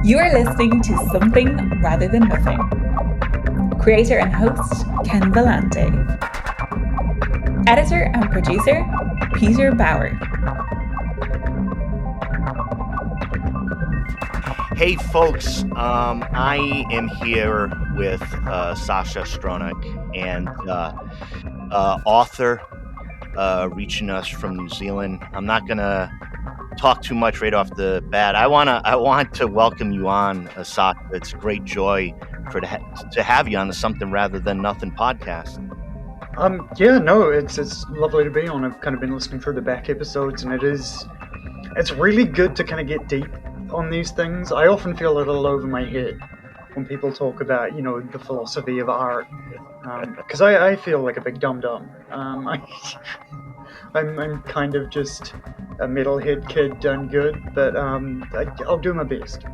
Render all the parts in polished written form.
You are listening to Something Rather Than Nothing. Creator and host, Ken Vellante. Editor and producer, Peter Bauer. Hey folks, I am here with Sascha Stronach, and author reaching us from New Zealand. I'm not gonna talk too much right off the bat. I want to welcome you on, Sascha. It's a great joy to have you on the Something Rather Than Nothing podcast. It's lovely to be on. I've kind of been listening through the back episodes, and it's really good to kind of get deep on these things. I often feel a little over my head when people talk about, the philosophy of art, because I feel like a big dum-dum. I'm kind of just a metalhead kid done good, but I'll do my best.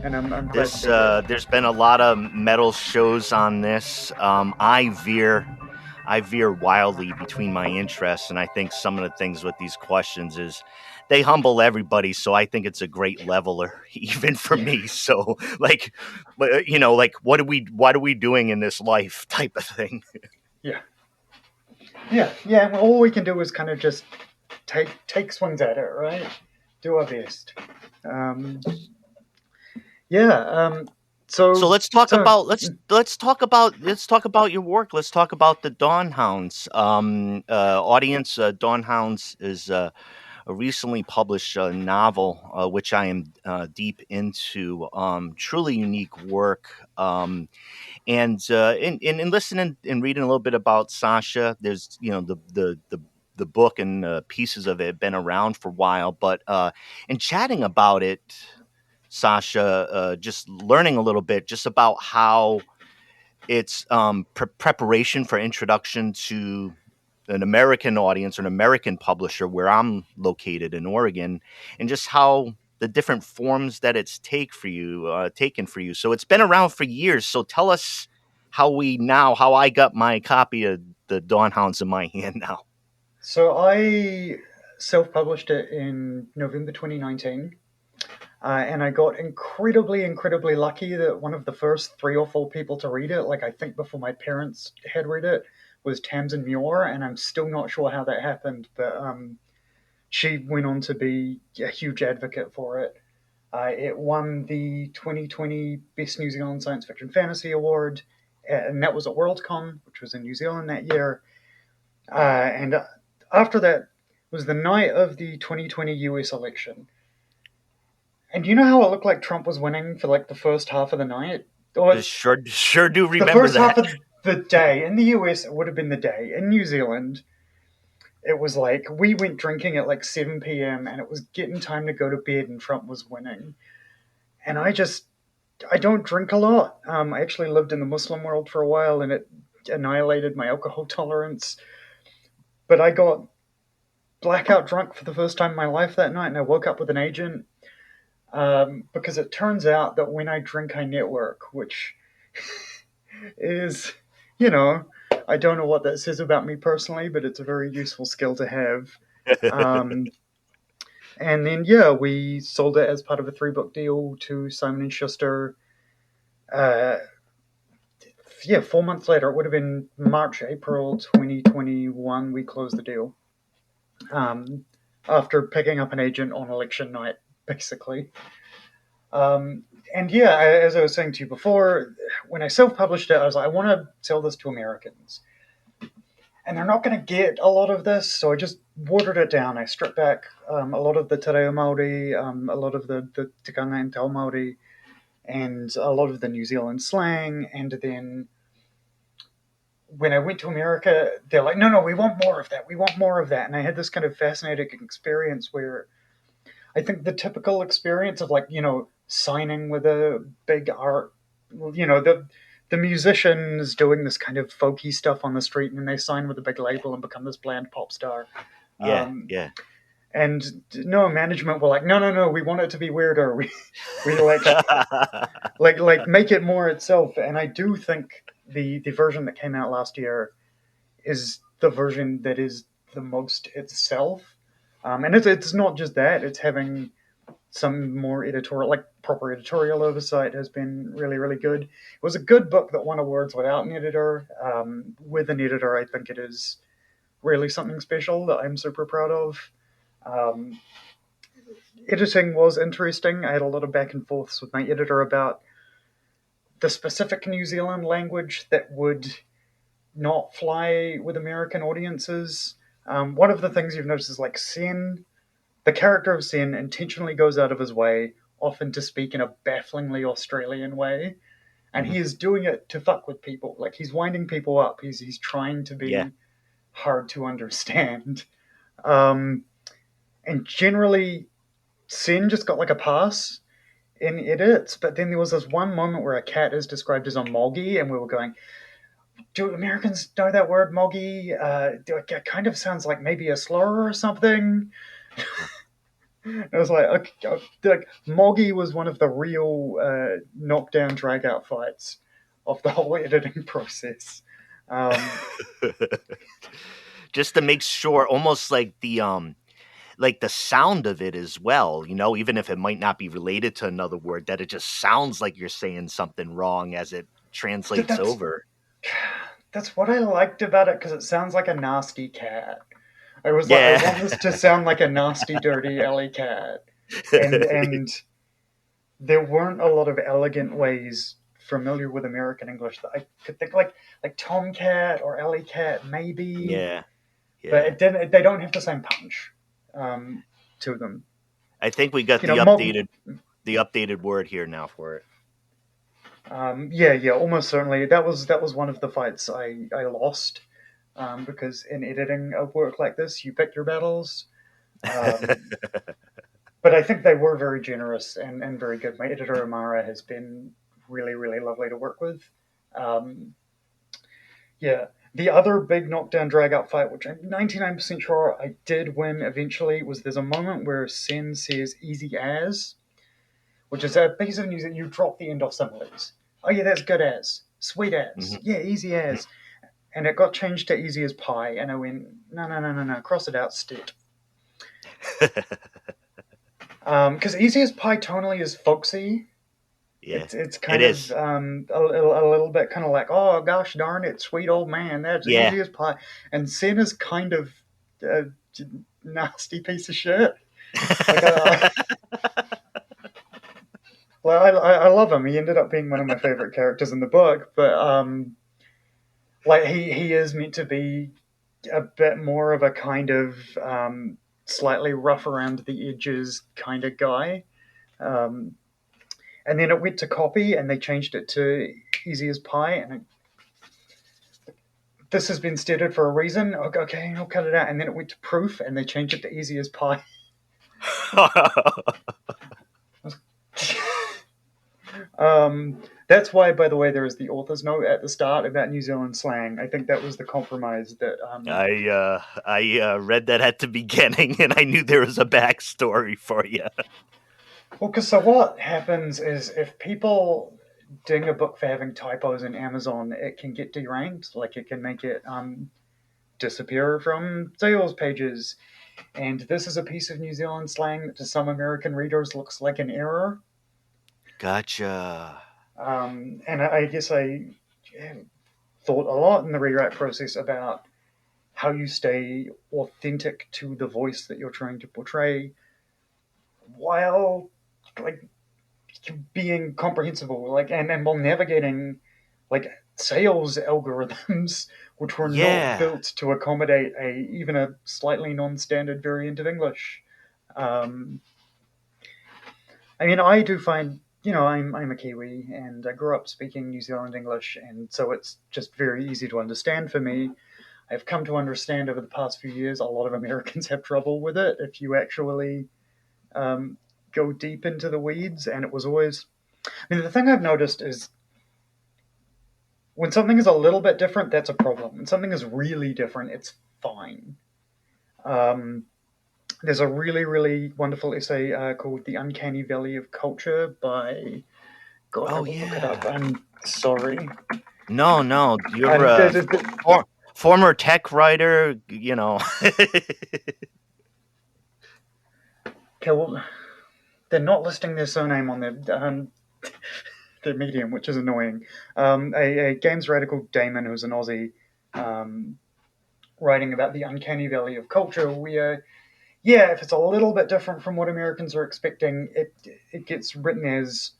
And I'm there's been a lot of metal shows on this. I veer wildly between my interests, and I think some of the things with these questions is they humble everybody, so I think it's a great leveler, even for me. So, what are we doing in this life, type of thing. Yeah. All we can do is kind of just take swings at it, right? Do our best. So let's talk about your work. Let's talk about the Dawnhounds. Audience, Dawnhounds is a recently published novel, which I am deep into. Truly unique work. And in listening and reading a little bit about Sascha, there's the book and pieces of it have been around for a while, but in chatting about it, Sascha, just learning a little bit just about how it's preparation for introduction to an American audience or an American publisher where I'm located in Oregon, and just how the different forms that it's taken for you. So it's been around for years. So tell us how I got my copy of the Dawnhounds in my hand now. So I self-published it in November 2019. And I got incredibly lucky that one of the first 3 or 4 people to read it, I think before my parents had read it, was Tamsin Muir, and I'm still not sure how that happened, but she went on to be a huge advocate for it. It won the 2020 Best New Zealand Science Fiction Fantasy Award, and that was at Worldcon, which was in New Zealand that year. And after that was the night of the 2020 US election. And you know how it looked like Trump was winning for the first half of the night? Sure do remember that. The first half of the day. In the US, it would have been the day. In New Zealand, it was we went drinking at 7 p.m. and it was getting time to go to bed and Trump was winning. And I don't drink a lot. I actually lived in the Muslim world for a while and it annihilated my alcohol tolerance. But I got blackout drunk for the first time in my life that night, and I woke up with an agent. Because it turns out that when I drink, I network, which is, I don't know what that says about me personally, but it's a very useful skill to have. And then, we sold it as part of a 3-book deal to Simon & Schuster. 4 months later, it would have been March, April 2021, we closed the deal. After picking up an agent on election night, basically. As I was saying to you before, when I self-published it, I was like, I want to sell this to Americans. And they're not going to get a lot of this, so I just watered it down. I stripped back a lot of the te reo Māori, a lot of the tikanga and tau Māori, and a lot of the New Zealand slang. And then when I went to America, they're like, no, we want more of that. We want more of that. And I had this kind of fascinating experience where I think the typical experience of signing with a big art, the musicians doing this kind of folky stuff on the street, and then they sign with a big label and become this bland pop star. Yeah. And no, management were like, no, we want it to be weirder. We make it more itself. And I do think the version that came out last year is the version that is the most itself. And it's not just that; it's having some more editorial, like proper editorial oversight has been really, really good. It was a good book that won awards without an editor. With an editor, I think it is really something special that I'm super proud of. Editing was interesting. I had a lot of back and forths with my editor about the specific New Zealand language that would not fly with American audiences. One of the things you've noticed is like Sen, the character of Sen intentionally goes out of his way, often to speak in a bafflingly Australian way. And he is doing it to fuck with people. Like, he's winding people up. He's trying to be hard to understand. And generally, Sen just got like a pass in edits, but then there was this one moment where a cat is described as a moggy, and we were going, do Americans know that word, moggy? It kind of sounds like maybe a slur or something. It was like, okay, like moggy was one of the real knockdown, drag-out fights of the whole editing process. Just to make sure, almost like the sound of it as well, even if it might not be related to another word, that it just sounds like you're saying something wrong as it translates over. That's what I liked about it, because it sounds like a nasty cat. I was like, I want this to sound like a nasty, dirty alley cat. And there weren't a lot of elegant ways familiar with American English that I could think, like tomcat or alley cat, maybe. Yeah. But they don't have the same punch to them. I think we got the updated word here now for it. Almost certainly. That was one of the fights I lost, because in editing a work like this, you pick your battles. But I think they were very generous and very good. My editor, Amara, has been really, really lovely to work with. The other big knockdown drag-out fight, which I'm 99% sure I did win eventually, was there's a moment where Sen says easy as, which is a piece of news that you drop the end off similes. Oh yeah, that's good as. Sweet as. Mm-hmm. Yeah, easy as. And it got changed to easy as pie, and I went, no, cross it out, stit. Because easy as pie tonally is folksy. Yeah, it's kind of a little bit kind of like, oh gosh darn it, sweet old man, that's easy as pie. And Sen is kind of a nasty piece of shit. Well, I love him. He ended up being one of my favorite characters in the book, but he is meant to be a bit more of a kind of slightly rough around the edges kind of guy. And then it went to copy, and they changed it to easy as pie. And this has been stated for a reason. Okay, I'll cut it out. And then it went to proof, and they changed it to easy as pie. That's why, by the way, there is the author's note at the start about New Zealand slang. I think that was the compromise that. I read that at the beginning, and I knew there was a backstory for you. Well, because what happens is if people ding a book for having typos in Amazon, it can get deranked. Like, it can make it disappear from sales pages. And this is a piece of New Zealand slang that to some American readers looks like an error. Gotcha. And I guess I thought a lot in the rewrite process about how you stay authentic to the voice that you're trying to portray while being comprehensible, and while navigating sales algorithms which were not built to accommodate even a slightly non-standard variant of English. I mean, I do find, I'm a Kiwi, and I grew up speaking New Zealand English, and so it's just very easy to understand for me. I've come to understand over the past few years a lot of Americans have trouble with it if you actually go deep into the weeds, and it was always... I mean, the thing I've noticed is when something is a little bit different, that's a problem. When something is really different, it's fine. There's a really, really wonderful essay called The Uncanny Valley of Culture by... God, I will look it up. I'm sorry. No. You're a former tech writer, Okay, well... they're not listing their surname on their medium, which is annoying. A games radical Damon, who's an Aussie, writing about the uncanny valley of culture, where, if it's a little bit different from what Americans are expecting, it gets written as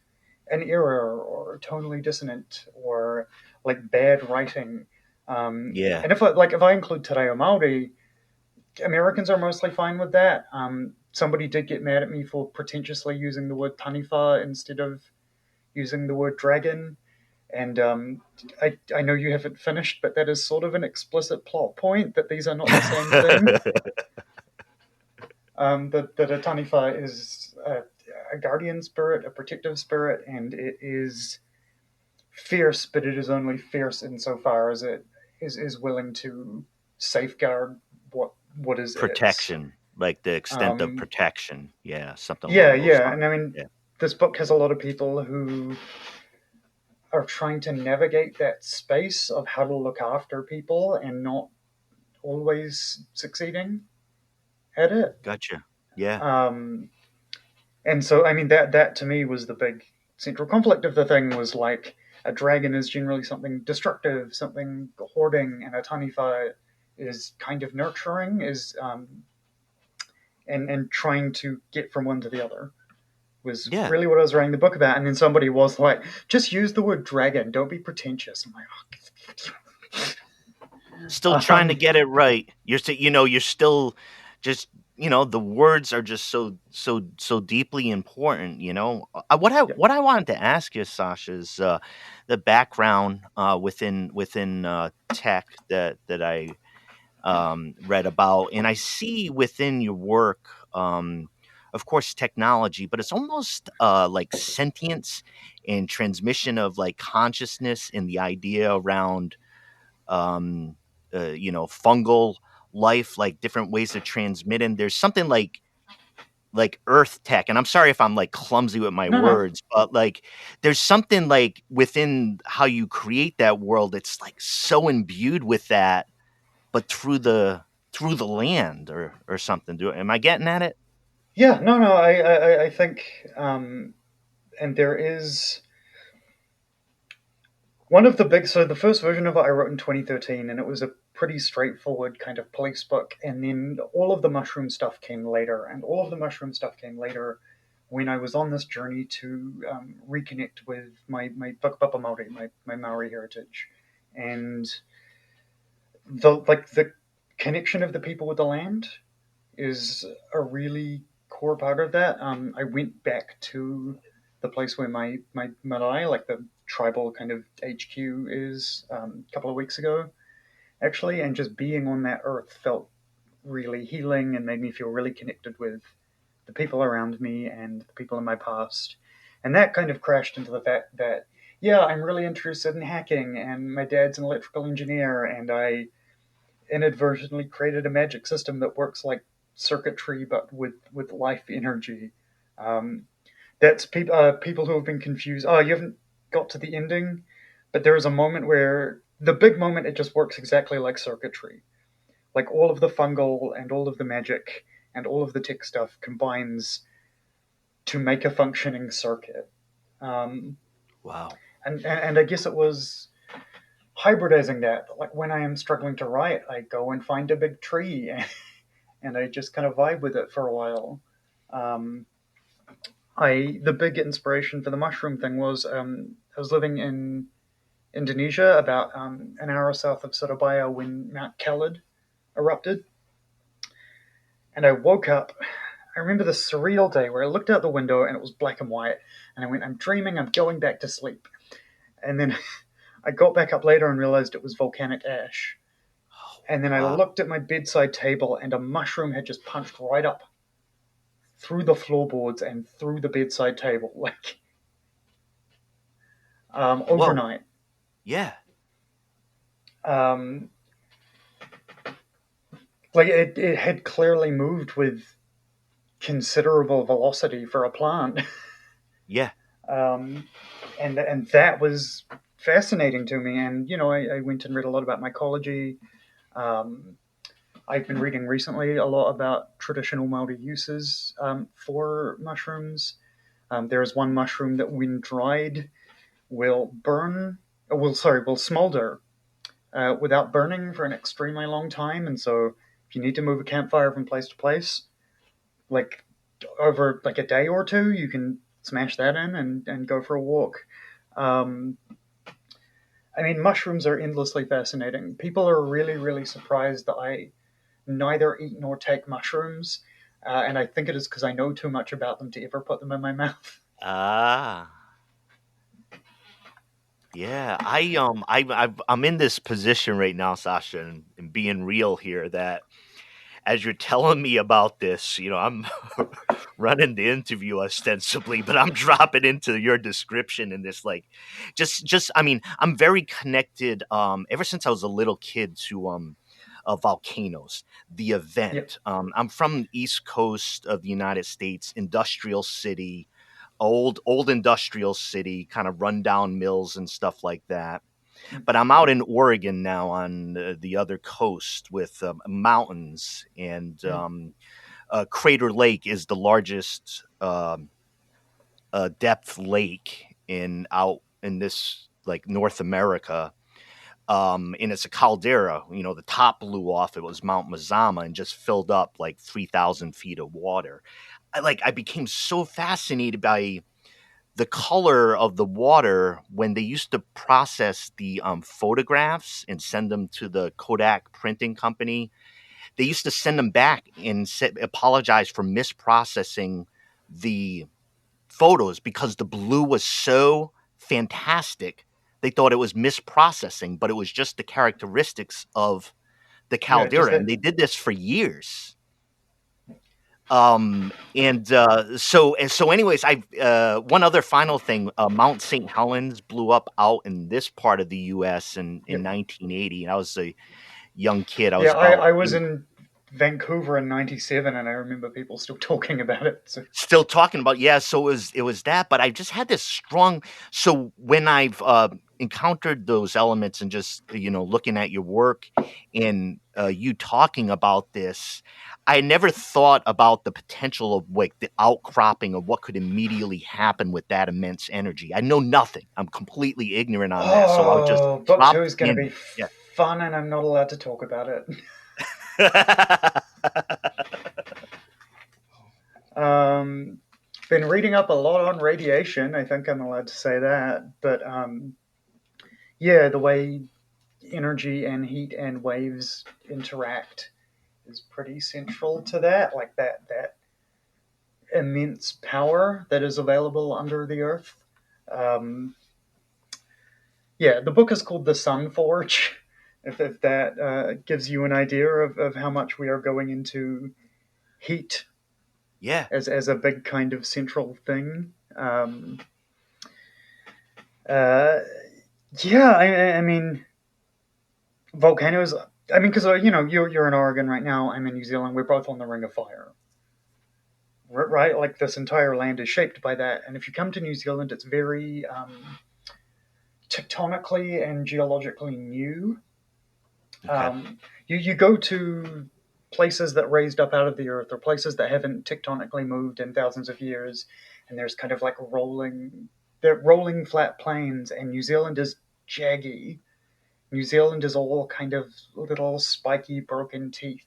an error or tonally dissonant or like bad writing. Yeah. And if I include Te Reo Māori, Americans are mostly fine with that. Somebody did get mad at me for pretentiously using the word taniwha instead of using the word dragon. And I know you haven't finished, but that is sort of an explicit plot point that these are not the same thing. That a taniwha is a guardian spirit, a protective spirit, and it is fierce, but it is only fierce insofar as it is willing to safeguard what is protection, like the extent of protection. Yeah, something. Yeah, along those yeah, lines. and I mean, this book has a lot of people who are trying to navigate that space of how to look after people and not always succeeding at it. Gotcha. Yeah. And so, I mean, that to me was the big central conflict of the thing, was like a dragon is generally something destructive, something hoarding, and a taniwha is kind of nurturing, and trying to get from one to the other was really what I was writing the book about. And then somebody was like, just use the word dragon, don't be pretentious. I'm like, still trying to get it right. You're still just, the words are just so deeply important. What I wanted to ask you, Sascha, is the background within tech that I read about, and I see within your work, of course, technology, but it's almost like sentience and transmission of like consciousness, and the idea around fungal life, like different ways of transmitting. There's something like earth tech, and I'm sorry if I'm like clumsy with my words, but like there's something like within how you create that world, it's like so imbued with that, but through the land or something. Am I getting at it? Yeah, no, I think, and there is one of the big. So the first version of it I wrote in 2013, and it was a pretty straightforward kind of police book. And then all of the mushroom stuff came later, when I was on this journey to reconnect with my Whakapapa Māori, my Maori heritage, and the connection of the people with the land is a really core part of that. I went back to the place where my marae, like the tribal kind of HQ, is a couple of weeks ago, actually, and just being on that earth felt really healing and made me feel really connected with the people around me and the people in my past. And that kind of crashed into the fact that, I'm really interested in hacking, and my dad's an electrical engineer, and I inadvertently created a magic system that works like circuitry but with life energy. That's people who have been confused. Oh, you haven't got to the ending, but there is a moment where the big moment, it just works exactly like circuitry. Like all of the fungal and all of the magic and all of the tech stuff combines to make a functioning circuit. Wow. And I guess it was hybridizing that. Like when I am struggling to write, I go and find a big tree and I just kind of vibe with it for a while. The big inspiration for the mushroom thing was I was living in Indonesia, about an hour south of Surabaya, when Mount Khalid erupted. And I woke up. I remember this surreal day where I looked out the window and it was black and white. And I went, I'm dreaming, I'm going back to sleep. And then I got back up later and realized it was volcanic ash. And then I looked at my bedside table and a mushroom had just punched right up through the floorboards and through the bedside table, like overnight. Yeah. Like it had clearly moved with considerable velocity for a plant. Yeah. And that was fascinating to me. And, I went and read a lot about mycology. I've been reading recently a lot about traditional Māori uses for mushrooms. There is one mushroom that, when dried, will smolder without burning for an extremely long time. And so, if you need to move a campfire from place to place, like over like a day or two, you can smash that in and go for a walk. I mean, mushrooms are endlessly fascinating. People are really, really surprised that I neither eat nor take mushrooms, and I think it is because I know too much about them to ever put them in my mouth. Ah. Yeah, I'm in this position right now, Sasha, and being real here, that as you're telling me about this, I'm running the interview ostensibly, but I'm dropping into your description in this, like, I mean, I'm very connected, ever since I was a little kid to, volcanoes, the event. Yep. I'm from the East Coast of the United States, industrial city, old industrial city, kind of rundown mills and stuff like that. But I'm out in Oregon now on the other coast with mountains, and Crater Lake is the largest depth lake out in this, like, North America. And it's a caldera. The top blew off. It was Mount Mazama, and just filled up like 3,000 feet of water. I became so fascinated by the color of the water when they used to process the photographs and send them to the Kodak printing company. They used to send them back and apologize for misprocessing the photos because the blue was so fantastic. They thought it was misprocessing, but it was just the characteristics of the caldera, and they did this for years. Anyways, one other final thing, Mount St. Helens blew up out in this part of the U.S. in 1980, and I was a young kid. I was in Vancouver in '97, and I remember people still talking about it. So. Still talking about, yeah. So it was that, but I just had this strong. So when I've encountered those elements, and just looking at your work and you talking about this, I never thought about the potential of, like, the outcropping of what could immediately happen with that immense energy. I know nothing. I'm completely ignorant on that. So I'll just book 2 is going to be fun, and I'm not allowed to talk about it. Been reading up a lot on radiation. I think I'm allowed to say that, but the way energy and heat and waves interact is pretty central to that. Like that immense power that is available under the earth. The book is called The Sun Forge. If that gives you an idea of how much we are going into heat, as a big kind of central thing. I mean, volcanoes. I mean, because you're in Oregon right now. I'm in New Zealand. We're both on the Ring of Fire, right? Like, this entire land is shaped by that. And if you come to New Zealand, it's very tectonically and geologically new. Okay. You go to places that raised up out of the earth, or places that haven't tectonically moved in thousands of years, and there's kind of like rolling flat plains, and New Zealand is jaggy. New Zealand is all kind of little spiky, broken teeth.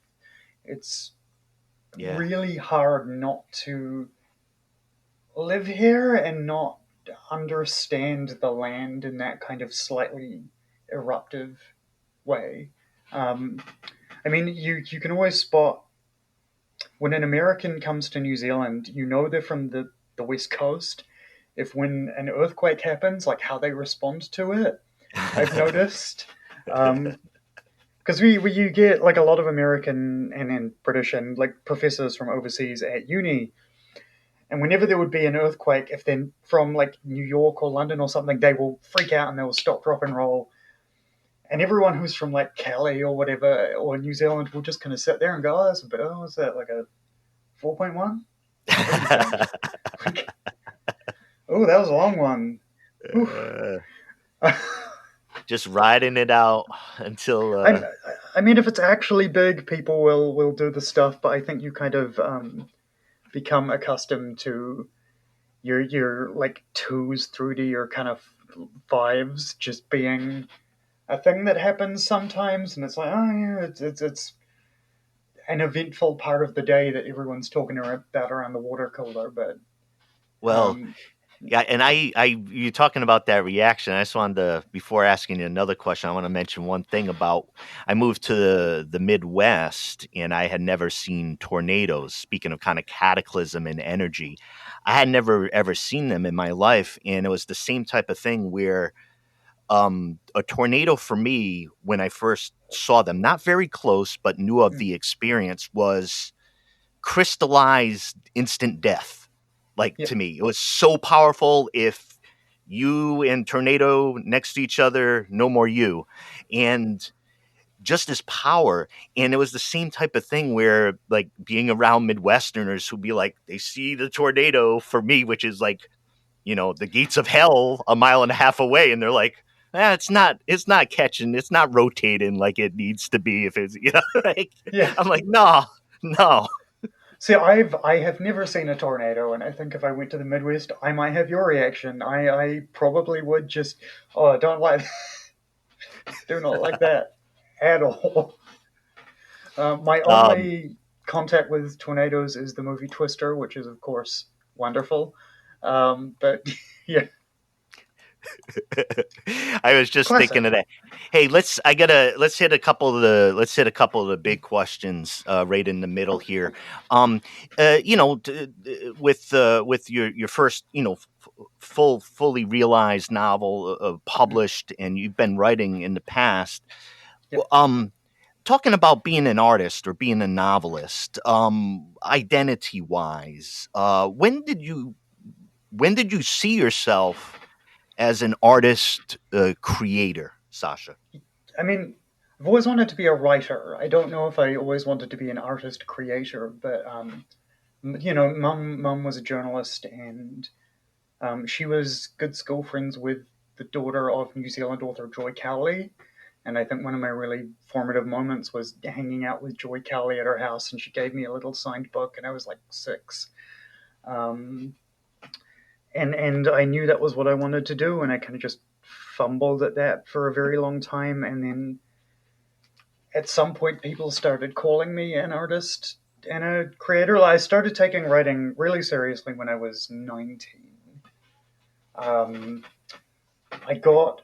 It's really hard not to live here and not understand the land in that kind of slightly eruptive way. I mean, you can always spot when an American comes to New Zealand, they're from the West Coast. If when an earthquake happens, like, how they respond to it, I've noticed. Because you get, like, a lot of American and British and, like, professors from overseas at uni, and whenever there would be an earthquake, if they're from, like, New York or London or something, they will freak out and they will stop, drop, and roll. And everyone who's from, like, Cali or whatever, or New Zealand, will just kind of sit there and go, what's that, like a 4.1? Like, that was a long one. just riding it out until. I mean, if it's actually big, people will do the stuff, but I think you kind of become accustomed to your like 2s through to your kind of 5s just being a thing that happens sometimes, and it's like, oh yeah, it's an eventful part of the day that everyone's talking about around the water cooler. But well, yeah, and you're talking about that reaction. I just wanted to, before asking you another question, I want to mention one thing about, I moved to the Midwest, and I had never seen tornadoes. Speaking of kind of cataclysm and energy, I had never ever seen them in my life, and it was the same type of thing where a tornado for me, when I first saw them, not very close, but knew of the experience, was crystallized instant death. Like, to me, it was so powerful. If you and tornado next to each other, no more you. And just this power. And it was the same type of thing where, like, being around Midwesterners who'd be like, they see the tornado for me, which is like, the gates of hell a mile and a half away. And they're like, it's not catching, it's not rotating like it needs to be. If it's, like, I'm like, no. See, I have never seen a tornado, and I think if I went to the Midwest, I might have your reaction. I probably would just, I don't like, do not like that at all. My only contact with tornadoes is the movie Twister, which is of course wonderful. But yeah. I was just thinking of that. Hey, let's hit a couple of the big questions right in the middle here. With your first, fully realized novel published, and you've been writing in the past. Talking about being an artist or being a novelist, identity wise, when did you see yourself as an artist creator, Sascha? I mean, I've always wanted to be a writer. I don't know if I always wanted to be an artist creator, but Mum was a journalist, and she was good school friends with the daughter of New Zealand author Joy Cowley. And I think one of my really formative moments was hanging out with Joy Cowley at her house, and she gave me a little signed book, and I was like 6. And I knew that was what I wanted to do, and I kind of just fumbled at that for a very long time. And then at some point, people started calling me an artist and a creator. I started taking writing really seriously when I was 19. I got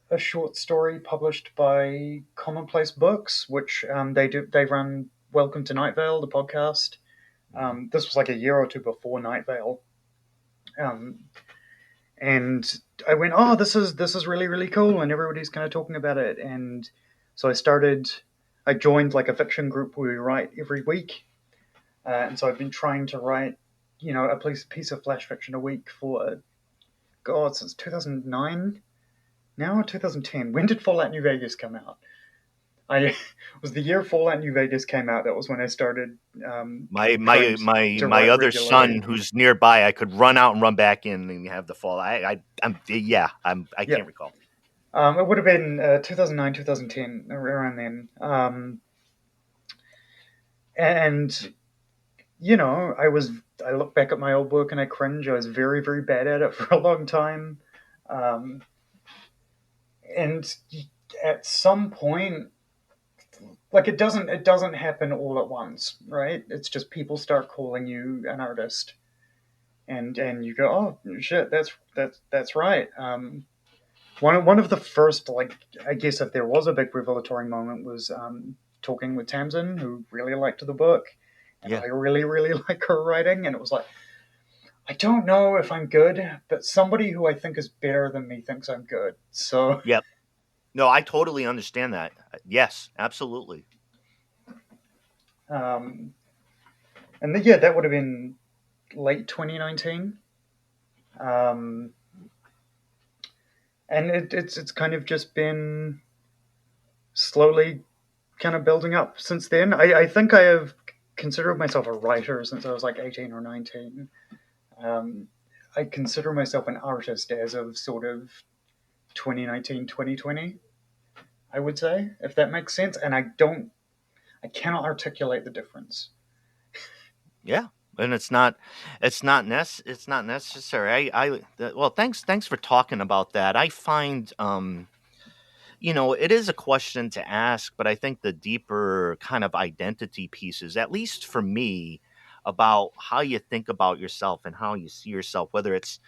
a short story published by Commonplace Books, which they run Welcome to Night Vale, the podcast. This was like a year or two before Night Vale. And I went, this is really, really cool, and everybody's kind of talking about it. And so I joined like a fiction group where we write every week. And so I've been trying to write, a piece of flash fiction a week for, since 2009 now, or 2010. When did Fallout New Vegas come out? It was the year Fallout New Vegas came out. That was when I started. My other son, who's nearby, I could run out and run back in and have the fall. I can't recall. It would have been 2009, 2010, around then. And I look back at my old work and I cringe. I was very, very bad at it for a long time. And at some point, like it doesn't happen all at once, right? It's just people start calling you an artist, and you go, oh shit, that's right. One of the first, like, I guess if there was a big revelatory moment, was talking with Tamsin, who really liked the book, and I really, really like her writing, and it was like, I don't know if I'm good, but somebody who I think is better than me thinks I'm good. So yep. No, I totally understand that. Yes, absolutely. And that would have been late 2019. And it's kind of just been slowly kind of building up since then. I think I have considered myself a writer since I was like 18 or 19. I consider myself an artist as of sort of 2019, 2020, I would say, if that makes sense. And I cannot articulate the difference. Yeah, and it's not necessary. Well, thanks for talking about that. I find it is a question to ask, but I think the deeper kind of identity pieces, at least for me, about how you think about yourself and how you see yourself, whether it's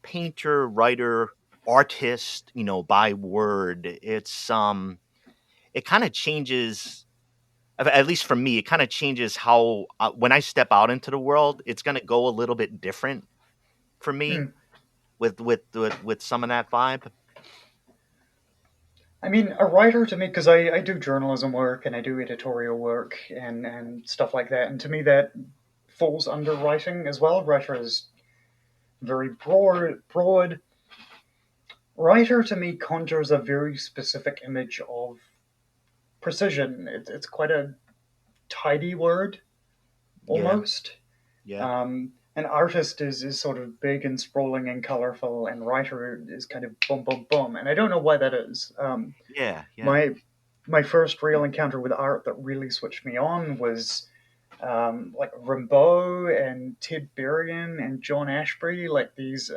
painter, writer, artist, by word, it kind of changes. At least for me, it kind of changes how when I step out into the world, it's going to go a little bit different for me Mm. with some of that vibe. I mean, a writer to me, because I do journalism work and I do editorial work and stuff like that, and to me that falls under writing as well. Writer is very broad. Writer to me conjures a very specific image of precision. It's quite a tidy word, almost. Yeah. An artist is sort of big and sprawling and colorful, and writer is kind of boom, boom, boom. And I don't know why that is. Yeah. My first real encounter with art that really switched me on was like Rimbaud and Ted Berrigan and John Ashbery, like these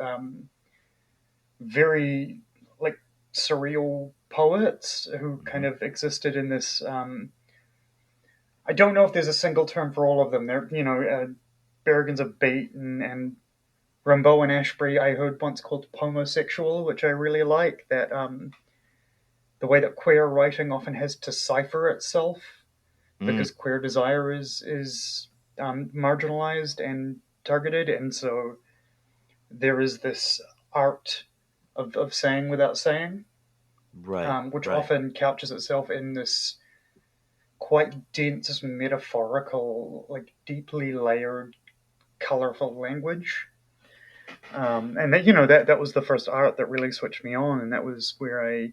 very like surreal poets who kind of existed in this. I don't know if there's a single term for all of them. They're Berrigan's a beat, and Rimbaud and Ashbery I heard once called pomosexual, which I really like. That the way that queer writing often has to cipher itself because queer desire is marginalized and targeted, and so there is this art of saying without saying, Right. which Right. often couches itself in this quite dense, metaphorical, like deeply layered, colorful language. And that was the first art that really switched me on, and that was where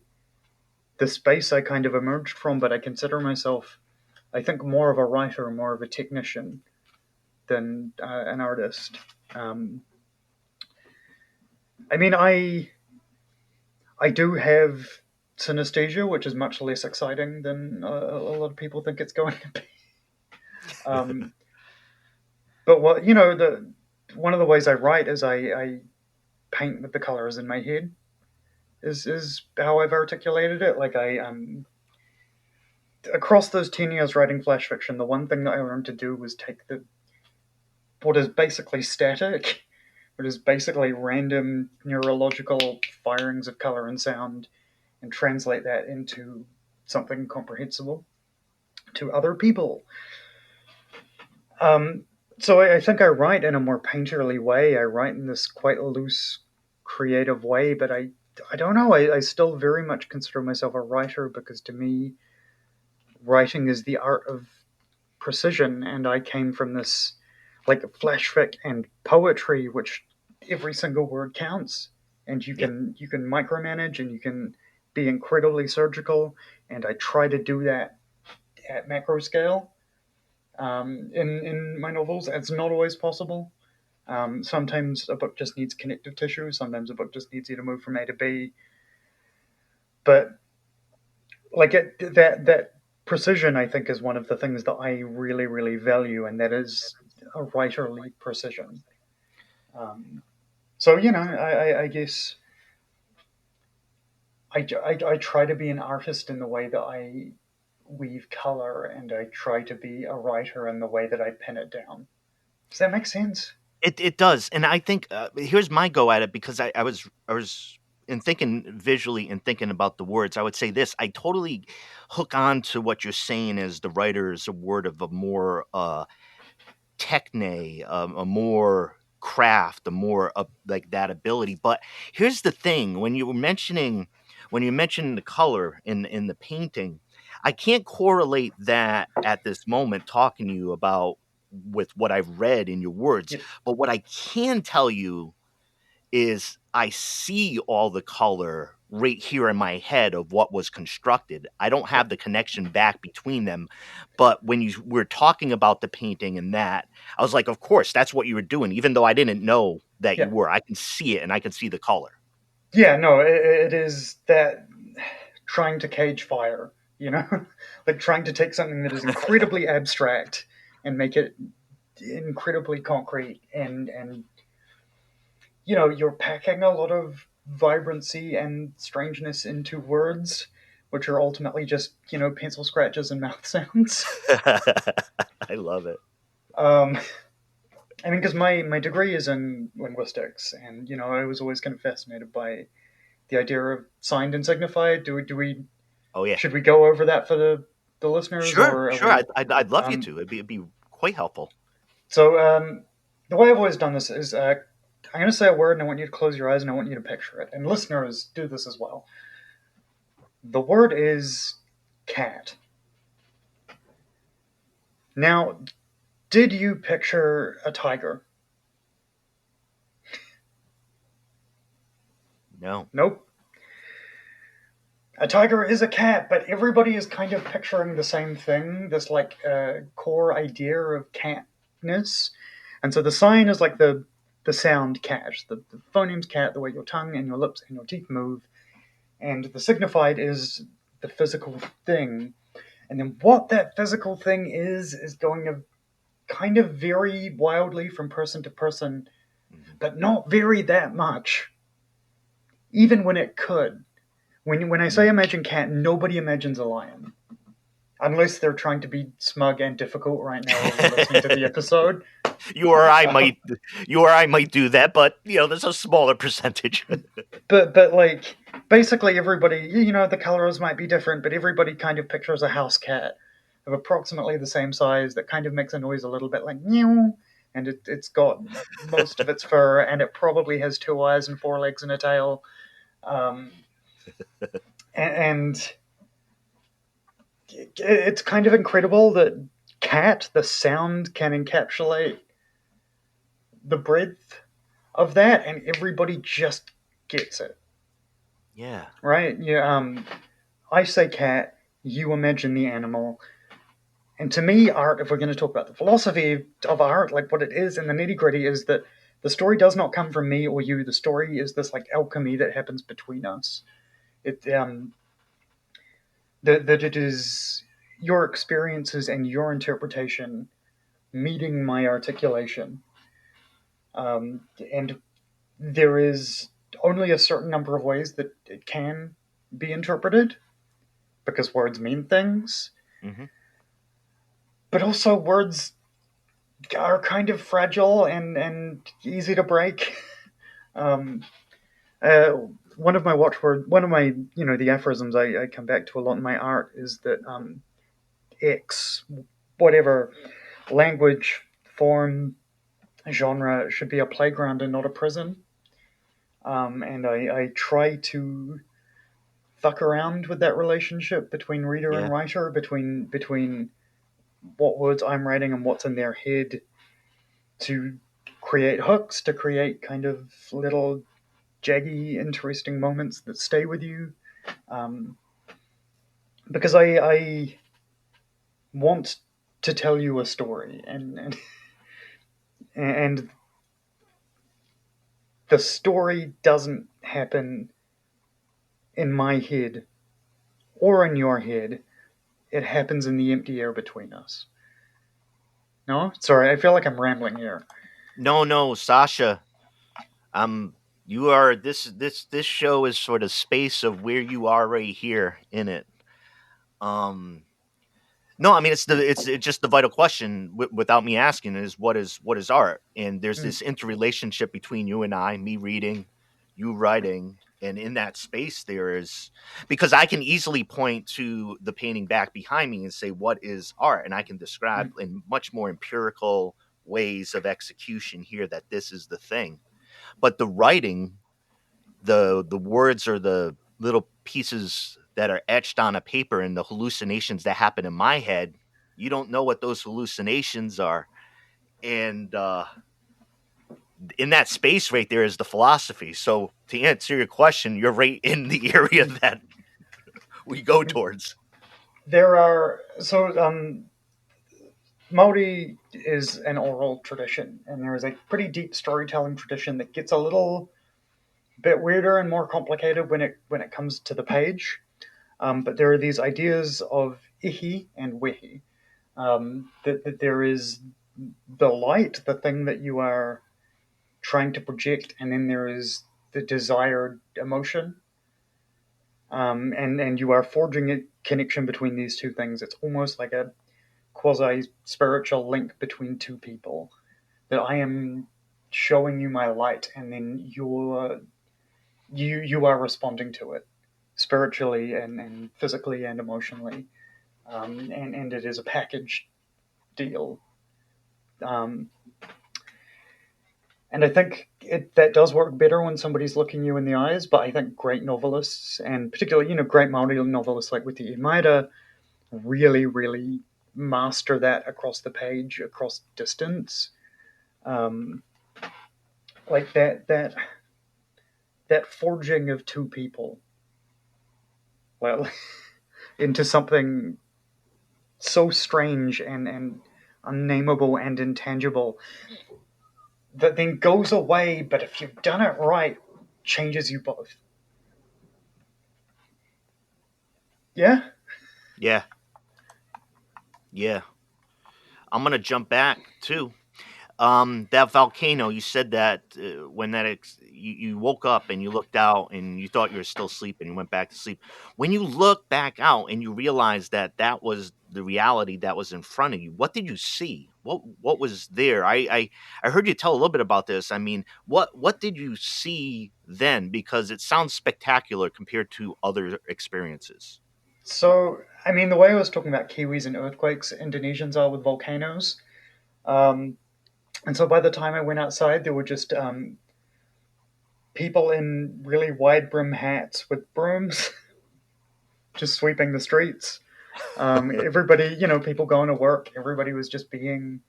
the space I kind of emerged from. But I consider myself, I think, more of a writer, more of a technician than an artist. I mean, I do have synesthesia, which is much less exciting than a lot of people think it's going to be. But one of the ways I write is I paint with the colors in my head. Is how I've articulated it. Like across those 10 years writing flash fiction, the one thing that I learned to do was take what is basically static, what is basically random neurological firings of color and sound, and translate that into something comprehensible to other people. So I think I write in a more painterly way. I write in this quite loose, creative way, but I don't know. I still very much consider myself a writer because to me, writing is the art of precision, and I came from this like flash fic and poetry, which every single word counts, and you can micromanage and you can be incredibly surgical, and I try to do that at macro scale. In my novels, it's not always possible. Sometimes a book just needs connective tissue. Sometimes a book just needs you to move from A to B. But like that precision, I think, is one of the things that I really, really value, and that is a writerly precision. So I guess I try to be an artist in the way that I weave color, and I try to be a writer in the way that I pin it down. Does that make sense? It does, and I think here's my go at it because I was in thinking visually and thinking about the words. I would say this: I totally hook on to what you're saying as the writer is a word of a more techne, a more craft, a more like that ability. But here's the thing: when you mentioned the color in the painting, I can't correlate that at this moment talking to you about with what I've read in your words. Yeah. But what I can tell you is I see all the color right here in my head of what was constructed. I don't have the connection back between them. But when you were talking about the painting and that, I was like, of course, that's what you were doing, even though I didn't know that Yeah. you were. I can see it and I can see the color. Yeah, no, it is that trying to cage fire, like trying to take something that is incredibly abstract and make it incredibly concrete, and you're packing a lot of vibrancy and strangeness into words, which are ultimately just pencil scratches and mouth sounds. I love it. I mean, because my degree is in linguistics, and I was always kind of fascinated by the idea of signed and signified. Do we Oh yeah, should we go over that for the listeners, sure, or are sure. we? I'd love you Um, to. It'd be quite helpful. so the way I've always done this is I'm going to say a word, and I want you to close your eyes, and I want you to picture it. And listeners, do this as well. The word is cat. Now, did you picture a tiger? No. Nope. A tiger is a cat, but everybody is kind of picturing the same thing, this like core idea of catness. And so the sign is like the sound cat, the phonemes cat, the way your tongue and your lips and your teeth move. And the signified is the physical thing. And then what that physical thing is going to kind of vary wildly from person to person, but not vary that much, even when it could. When I say imagine cat, nobody imagines a lion. Unless they're trying to be smug and difficult right now while they're listening to the episode. You or I might do that, but there's a smaller percentage. but like basically everybody, the colors might be different, but everybody kind of pictures a house cat of approximately the same size that kind of makes a noise a little bit like meow, and it's got most of its fur, and it probably has 2 eyes and 4 legs and a tail. And it's kind of incredible that cat, the sound, can encapsulate the breadth of that, and everybody just gets it. Yeah. Right? Yeah. I say cat, you imagine the animal. And to me, art, if we're going to talk about the philosophy of art, like what it is in the nitty gritty, is that the story does not come from me or you. The story is this like alchemy that happens between us. That it is your experiences and your interpretation meeting my articulation. And there is only a certain number of ways that it can be interpreted because words mean things. Mm-hmm. But also words are kind of fragile and easy to break. One of my the aphorisms I come back to a lot in my art is that X, whatever language, form, genre should be a playground and not a prison. And I try to fuck around with that relationship between reader and writer, between what words I'm writing and what's in their head, to create hooks, to create kind of little jaggy, interesting moments that stay with you. Because I want to tell you a story, and the story doesn't happen in my head or in your head. It happens in the empty air between us. No? Sorry, I feel like I'm rambling here. No, Sascha. You are this show is sort of space of where you are right here in it. No, I mean it's just the vital question without me asking is what is art? And there's this interrelationship between you and I, me reading, you writing, and in that space there is, because I can easily point to the painting back behind me and say what is art, and I can describe in much more empirical ways of execution here that this is the thing. But the writing, the words are the little pieces that are etched on a paper, and the hallucinations that happen in my head, you don't know what those hallucinations are. And in that space right there is the philosophy. So to answer your question, you're right in the area that we go towards. There are Maori is an oral tradition, and there is a pretty deep storytelling tradition that gets a little bit weirder and more complicated when it comes to the page. But there are these ideas of ihi and wehi. That there is the light, the thing that you are trying to project, and then there is the desired emotion. And you are forging a connection between these two things. It's almost like a quasi-spiritual link between two people. That I am showing you my light, and then you are responding to it spiritually and physically and emotionally. And it is a package deal. And I think that does work better when somebody's looking you in the eyes, but I think great novelists, and particularly, great Māori novelists like with the Imaida, really, really master that across the page, across distance. Like that forging of two people, well, into something so strange and unnameable and intangible that then goes away, but if you've done it right, changes you both. Yeah? Yeah. I'm gonna jump back too. That volcano, you said that when you woke up and you looked out and you thought you were still sleeping, you went back to sleep. When you look back out and you realized that was the reality that was in front of you, what did you see? What was there? I heard you tell a little bit about this. I mean, what did you see then? Because it sounds spectacular compared to other experiences. So, I mean, the way I was talking about Kiwis and earthquakes, Indonesians are with volcanoes. And so by the time I went outside, there were just people in really wide brim hats with brooms just sweeping the streets. Everybody, people going to work, everybody was just being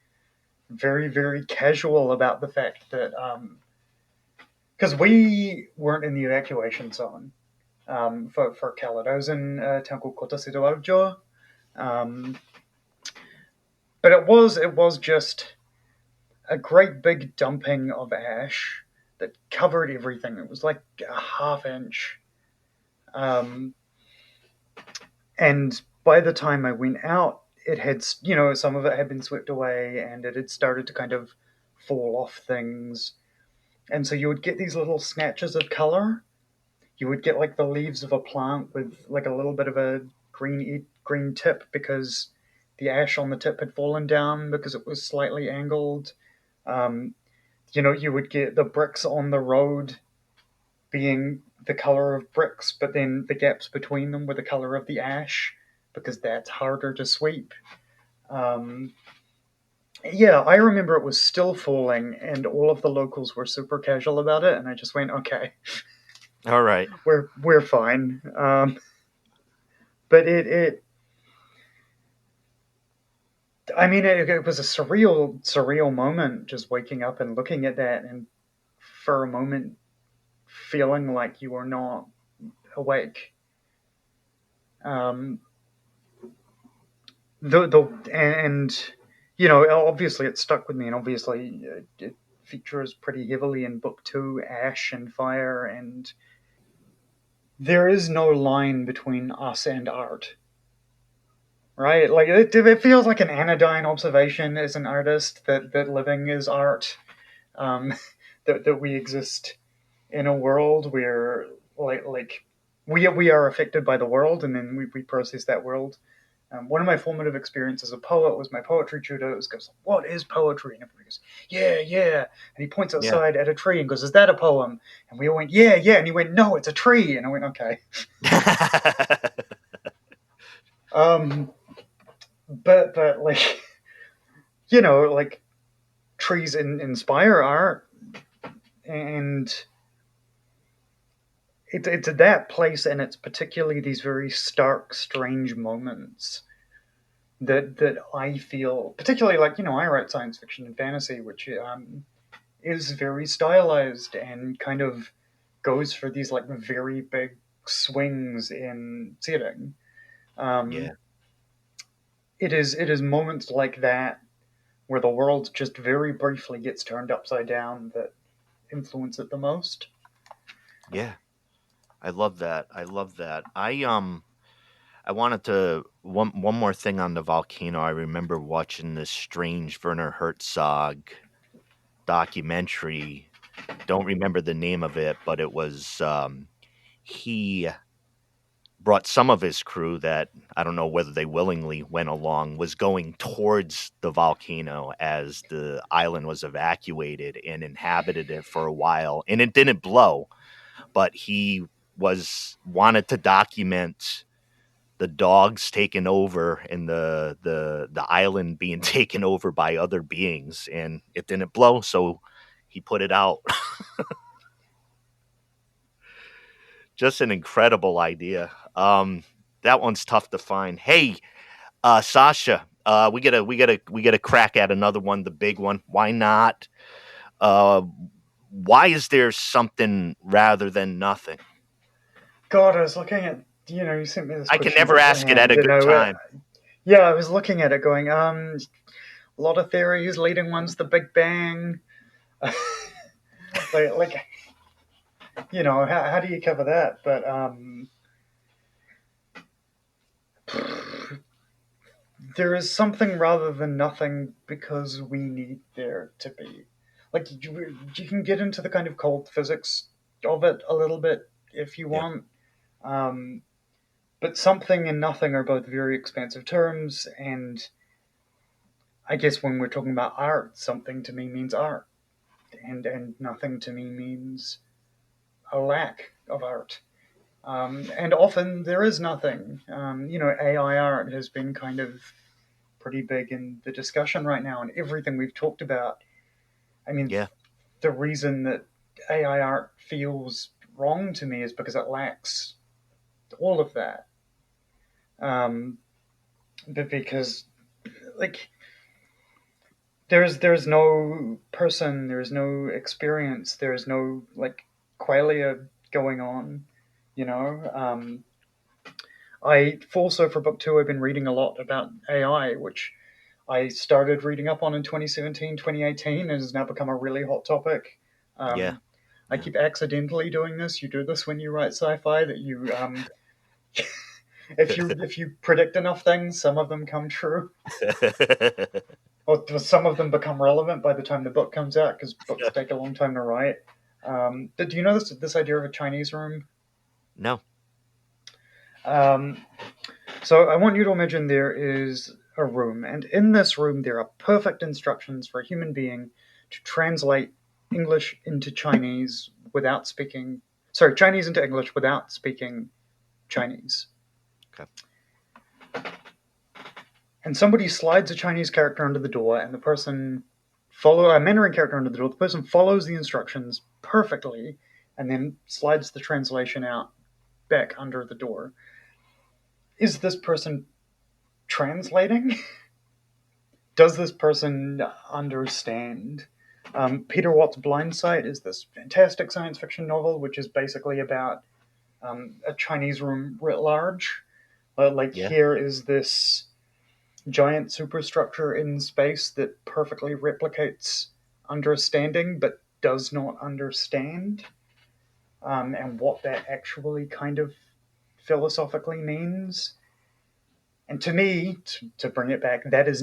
very, very casual about the fact that, because we weren't in the evacuation zone for Khaled. I was in a town called Kota Sidoarjo. But it was just a great big dumping of ash that covered everything. It was like a half inch. And by the time I went out, it had, some of it had been swept away and it had started to kind of fall off things. And so you would get these little snatches of color. You would get like the leaves of a plant with like a little bit of a green tip because the ash on the tip had fallen down because it was slightly angled. You would get the bricks on the road being the color of bricks, but then the gaps between them were the color of the ash because that's harder to sweep. Yeah, I remember it was still falling, and all of the locals were super casual about it, and I just went, okay, All right. we're fine. But it I mean, it was a surreal moment just waking up and looking at that, and for a moment feeling like you were not awake. Um, and obviously it stuck with me, and obviously it features pretty heavily in book 2, ash and fire, and there is no line between us and art, right? Like it feels like an anodyne observation as an artist that living is art, um, that we exist in a world where like we are affected by the world, and then we process that world. One of my formative experiences as a poet was my poetry tutor. It goes, "What is poetry?" And everybody goes, "Yeah, yeah." And he points Yeah. outside at a tree and goes, "Is that a poem?" And we all went, "Yeah, yeah." And he went, "No, it's a tree." And I went, "Okay." But like like trees inspire art, and it's at that place, and it's particularly these very stark, strange moments that I feel, particularly like I write science fiction and fantasy, which is very stylized and kind of goes for these like very big swings in setting. Yeah. Um, it is moments like that where the world just very briefly gets turned upside down that influence it the most. Yeah, I love that. I love that. I wanted to one more thing on the volcano. I remember watching this strange Werner Herzog documentary. Don't remember the name of it, but it was he brought some of his crew that I don't know whether they willingly went along, was going towards the volcano as the island was evacuated, and inhabited it for a while, and it didn't blow, but he was wanted to document the dogs taken over and the island being taken over by other beings, and it didn't blow, so he put it out. Just an incredible idea. That one's tough to find. Hey, Sascha, we get a crack at another one, the big one. Why not? Uh, why is there something rather than nothing? God, I was looking at, you sent me this I can question never ask it at a good time. Yeah, I was looking at it going, a lot of theories, leading ones, the Big Bang. like, how do you cover that? But, there is something rather than nothing because we need there to be. Like, you can get into the kind of cold physics of it a little bit if you want. But something and nothing are both very expansive terms, and I guess when we're talking about art, something to me means art, and nothing to me means a lack of art. And often there is nothing. AI art has been kind of pretty big in the discussion right now, and everything we've talked about. I mean, the reason that AI art feels wrong to me is because it lacks all of that. But because, like, there's no person, there's no experience, there's no like qualia going on, Also for book 2, I've been reading a lot about AI, which I started reading up on in 2017, 2018, and has now become a really hot topic. I keep accidentally doing this. You do this when you write sci-fi, that you if you predict enough things, some of them come true. Or some of them become relevant by the time the book comes out, because books take a long time to write. Do you know this idea of a Chinese room? No. So I want you to imagine there is a room, and in this room there are perfect instructions for a human being to translate English into Chinese without speaking... Sorry, Chinese into English without speaking Chinese. Okay. And somebody slides a Chinese character under the door, and the person a Mandarin character under the door. The person follows the instructions perfectly, and then slides the translation out back under the door. Is this person translating? Does this person understand? Peter Watt's Blind Sight is this fantastic science fiction novel, which is basically about a Chinese room writ large. Here is this giant superstructure in space that perfectly replicates understanding but does not understand, and what that actually kind of philosophically means. And to me, to bring it back, that is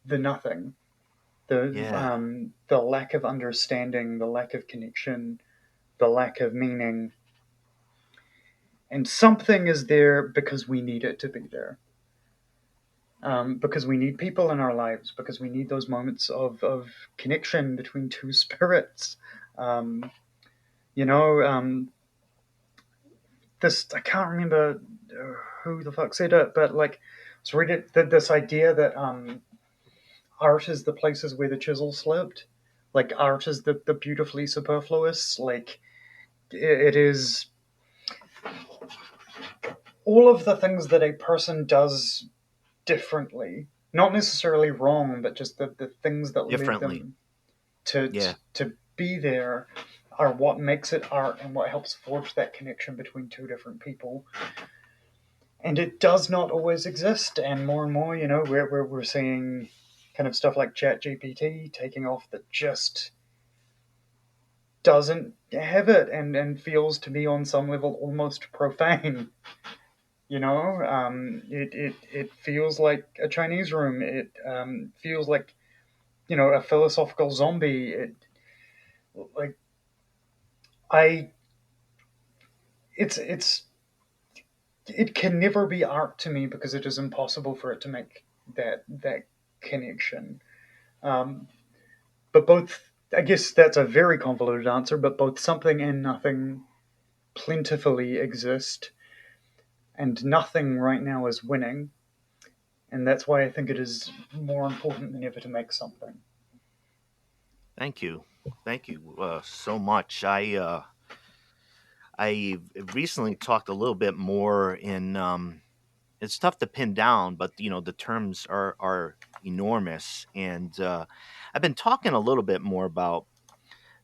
the nothing, the lack of understanding, the lack of connection, the lack of meaning. And something is there because we need it to be there. Because we need people in our lives, because we need those moments of connection between two spirits. This, I can't remember who the fuck said it, but like, so read it, this idea that art is the places where the chisel slipped. Like, art is the beautifully superfluous. Like, it is all of the things that a person does differently, not necessarily wrong, but just the things that lead them to be there are what makes it art and what helps forge that connection between two different people. And it does not always exist, and more, we're seeing kind of stuff like ChatGPT taking off that just doesn't have it, and feels to me on some level almost profane. It feels like a Chinese room. It feels like a philosophical zombie. Like I, it's it can never be art to me because it is impossible for it to make that connection. Um, but both, I guess that's a very convoluted answer. But both something and nothing plentifully exist, and nothing right now is winning, and that's why I think it is more important than ever to make something. Thank you. Thank you so much. I recently talked a little bit more in. It's tough to pin down, but the terms are enormous, and I've been talking a little bit more about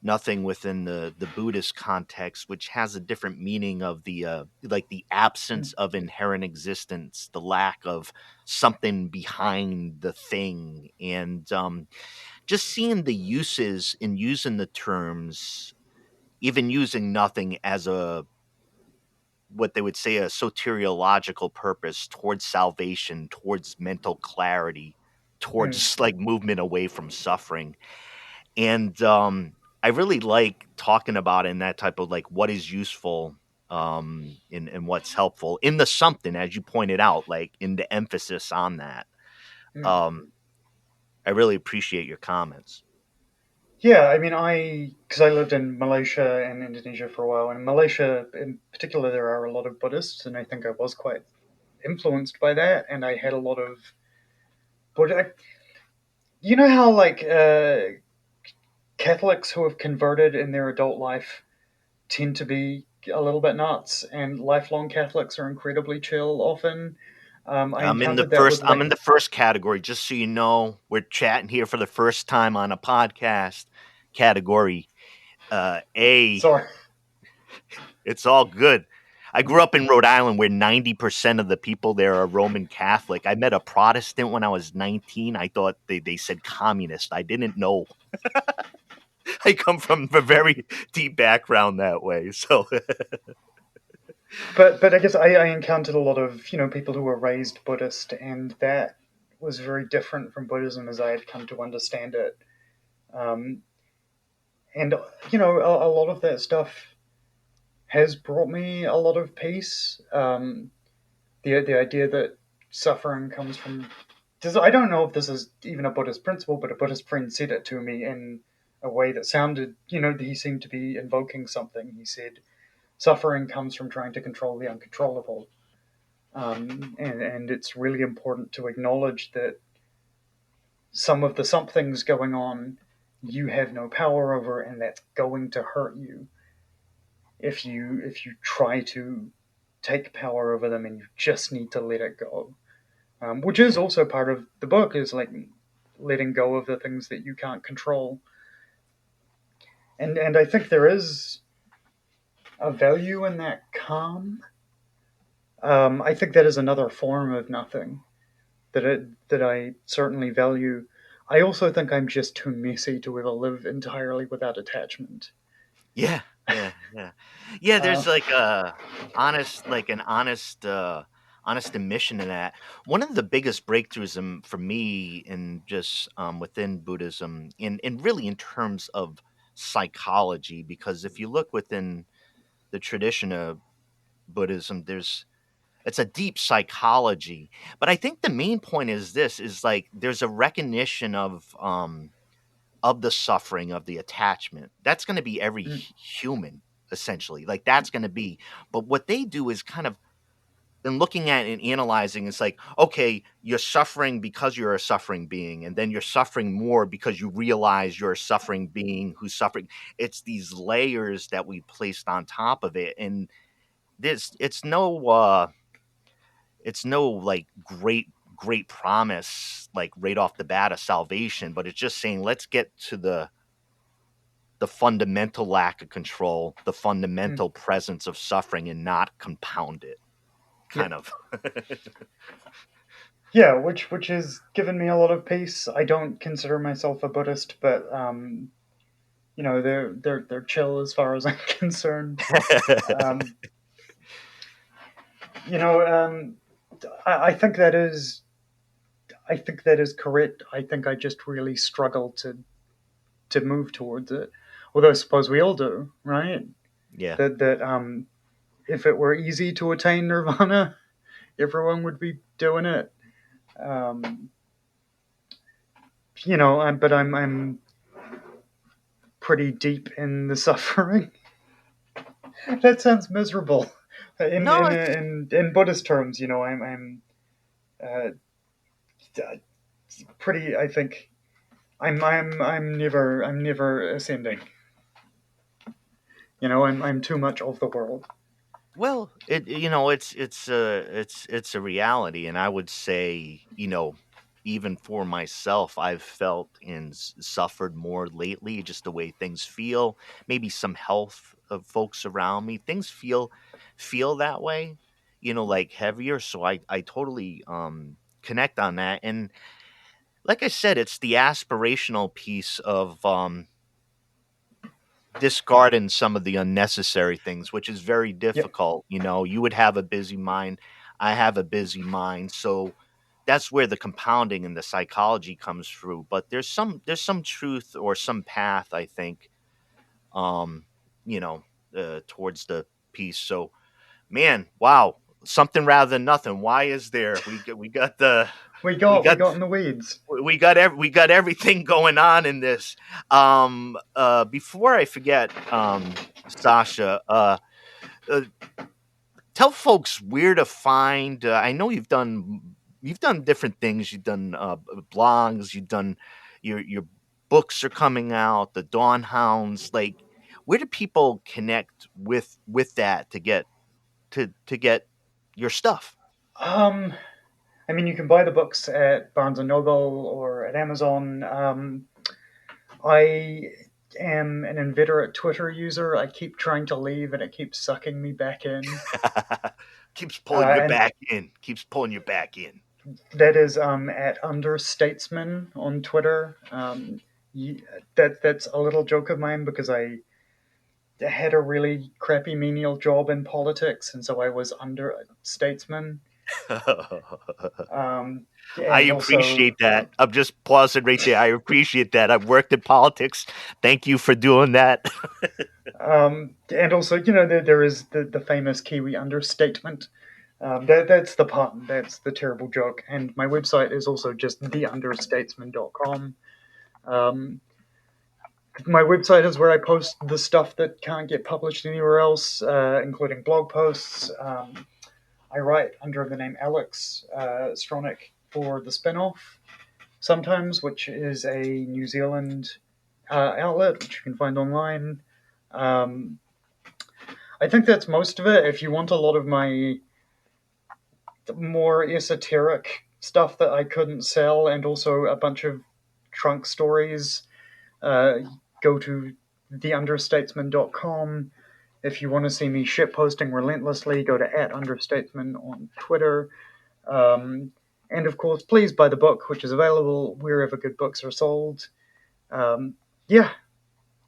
nothing within the Buddhist context, which has a different meaning of the like the absence of inherent existence, the lack of something behind the thing, and just seeing the uses in using the terms, even using nothing as a what they would say a soteriological purpose towards salvation, towards mental clarity, Mm. towards like movement away from suffering. And I really like talking about it in that type of like what is useful and what's helpful in the something, as you pointed out, like in the emphasis on that. Mm. Um, I really appreciate your comments. Yeah, I mean, because I lived in Malaysia and Indonesia for a while, and in Malaysia in particular, there are a lot of Buddhists, and I think I was quite influenced by that, and I had a lot of Buddha. You know how like Catholics who have converted in their adult life tend to be a little bit nuts, and lifelong Catholics are incredibly chill often. I encountered that with I'm like, in the first category, just so you know. We're chatting here for the first time on a podcast category. A, sorry, it's all good. I grew up in Rhode Island where 90% of the people there are Roman Catholic. I met a Protestant when I was 19. I thought they said communist. I didn't know. I come from a very deep background that way. So, but I guess I encountered a lot of people who were raised Buddhist, and that was very different from Buddhism as I had come to understand it. Um, and a lot of that stuff has brought me a lot of peace. The idea that suffering comes from, I don't know if this is even a Buddhist principle, but a Buddhist friend said it to me in a way that sounded, he seemed to be invoking something. He said, suffering comes from trying to control the uncontrollable. And it's really important to acknowledge that some of the somethings going on you have no power over, and that's going to hurt you if you try to take power over them, and you just need to let it go. Which is yeah. also part of the book, is like letting go of the things that you can't control. And I think there is a value in that calm. I think that is another form of nothing that I certainly value. I also think I'm just too messy to ever live entirely without attachment. Yeah, yeah, yeah, yeah. Uh, There's like an honest admission to that. One of the biggest breakthroughs for me, in just within Buddhism, in really in terms of psychology, because if you look within the tradition of Buddhism, it's a deep psychology. But I think the main point is this: is like there's a recognition of the suffering, of the attachment. That's going to be every mm, human, essentially. Like that's going to be. But what they do is kind of in looking at and analyzing, it's like, okay, you're suffering because you're a suffering being, and then you're suffering more because you realize you're a suffering being who's suffering. It's these layers that we placed on top of it, and this it's no like great promise like right off the bat of salvation, but it's just saying let's get to the fundamental lack of control, the mm, fundamental presence of suffering, and not compound it, yeah, kind of. yeah, which has given me a lot of peace. I don't consider myself a Buddhist, but they're chill as far as I'm concerned. Um, you know, I think that is correct. I think I just really struggle to move towards it. Although I suppose we all do, right? Yeah. That if it were easy to attain nirvana, everyone would be doing it. Um, but I'm pretty deep in the suffering. That sounds miserable. In No, in it's in Buddhist terms, I'm uh, pretty. I think I'm never ascending. I'm too much of the world. well, it's a reality, and I would say, even for myself, I've felt and suffered more lately, just the way things feel, maybe some health of folks around me, things feel that way, like heavier. So I totally connect on that. And like I said, it's the aspirational piece of discarding some of the unnecessary things, which is very Yep. difficult. You would have a busy mind. I have a busy mind. So that's where the compounding and the psychology comes through. But there's some truth or some path, I think, um, you know, towards the piece. So man, wow. Something rather than nothing. Why is there? We We got we got got in the weeds. we got everything going on in this. Before I forget, Sasha, uh, tell folks where to find. I know you've done different things. You've done blogs. You've done your books are coming out. The Dawnhounds. Like, where do people connect with that to get your stuff? Um, I mean, you can buy the books at Barnes and Noble or at Amazon. I am an inveterate Twitter user. I keep trying to leave, and it keeps sucking me back in. Keeps pulling you And back in. Keeps pulling you back in. that is at Understatesman on Twitter. That's a little joke of mine because I had a really crappy menial job in politics, and so I was under statesman. Um, I and also, appreciate that. I'm just pausing right there. I appreciate that. I've worked in politics. Thank you for doing that. there is the famous Kiwi understatement. That's the pun. That's the terrible joke. And my website is also just theunderstatesman.com. Um, my website is where I post the stuff that can't get published anywhere else, including blog posts. I write under the name Alex Stronach for the spin-off sometimes, which is a New Zealand outlet, which you can find online. Um, I think that's most of it. If you want a lot of my more esoteric stuff that I couldn't sell, and also a bunch of trunk stories, uh, go to theunderstatesman.com. If you want to see me shitposting relentlessly, go to @understatesman on Twitter. And of course, please buy the book, which is available wherever good books are sold. Um, yeah,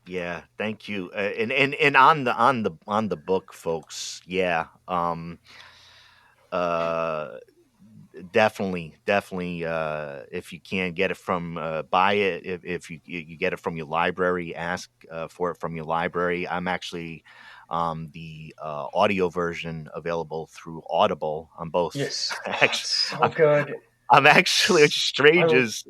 Yeah, thank you. And on the book, folks. Yeah. Uh definitely if you can get it from buy it, if you get it from your library, ask for it from your library. I'm actually the audio version available through Audible. I'm both yes. Oh, actually, it's so good. I'm actually, which is I strange, will. is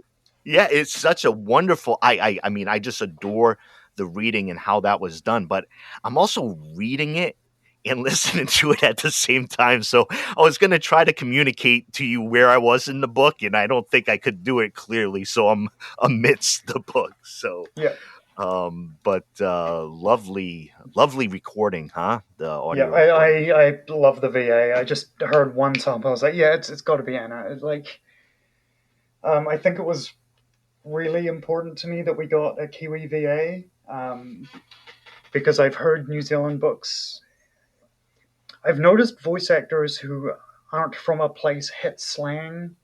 yeah, it's such a wonderful. I mean, I just adore the reading and how that was done. But I'm also reading it and listening to it at the same time. So I was going to try to communicate to you where I was in the book, and I don't think I could do it clearly. So I'm amidst the book. So, Yeah, but lovely recording, huh? The yeah. audio I, recording. I, I love the VA. I just heard one sample. I was like, yeah, it's got to be Anna. It's like, I think it was really important to me that we got a Kiwi VA, because I've heard New Zealand books. I've noticed voice actors who aren't from a place hit slang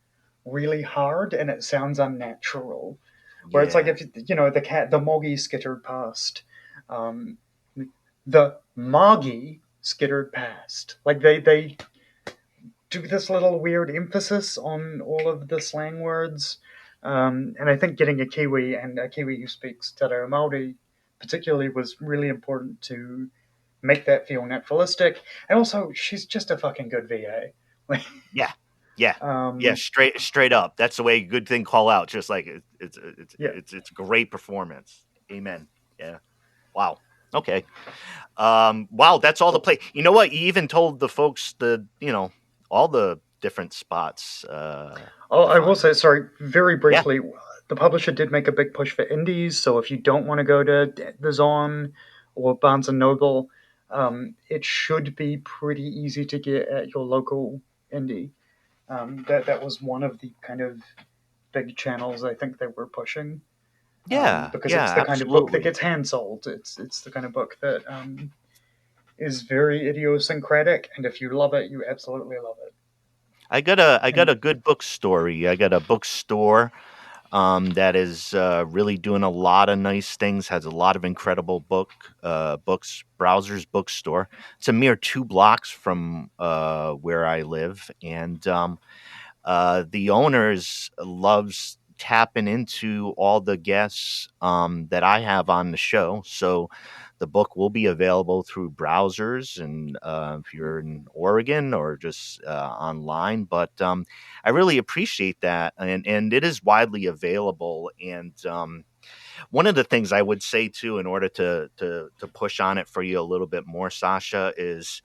really hard, and it sounds unnatural. where it's like Yeah. if the moggy skittered past, um, the moggy skittered past. Like they do this little weird emphasis on all of the slang words, and I think getting a Kiwi and a Kiwi who speaks Te Reo Māori particularly was really important to make that feel naturalistic. And also, she's just a fucking good VA. Like, Yeah. Yeah. Yeah. um, Straight up. That's the way good thing call out. Just like yeah, it's great performance. Amen. Yeah. Wow. Okay. Wow. That's all the play. You know what? You even told the folks all the different spots. Oh, To I will find. say, sorry, very Yeah. briefly, the publisher did make a big push for indies. So if you don't want to go to the Zon or Barnes and Noble, it should be pretty easy to get at your local indie. That was one of the kind of big channels I think they were pushing, Yeah. because it's Yeah. the kind of book that Absolutely. gets hand sold. It's the kind of book that is very idiosyncratic, and if you love it, you absolutely love it. I got And a good book story. I got a bookstore that is really doing a lot of nice things. Has a lot of incredible books. Browser's bookstore. It's a mere 2 blocks from where I live, and the owners loves tapping into all the guests that I have on the show. So the book will be available through browsers, and if you're in Oregon or just online. But I really appreciate that, and it is widely available. And one of the things I would say too, in order to push on it for you a little bit more, Sasha, is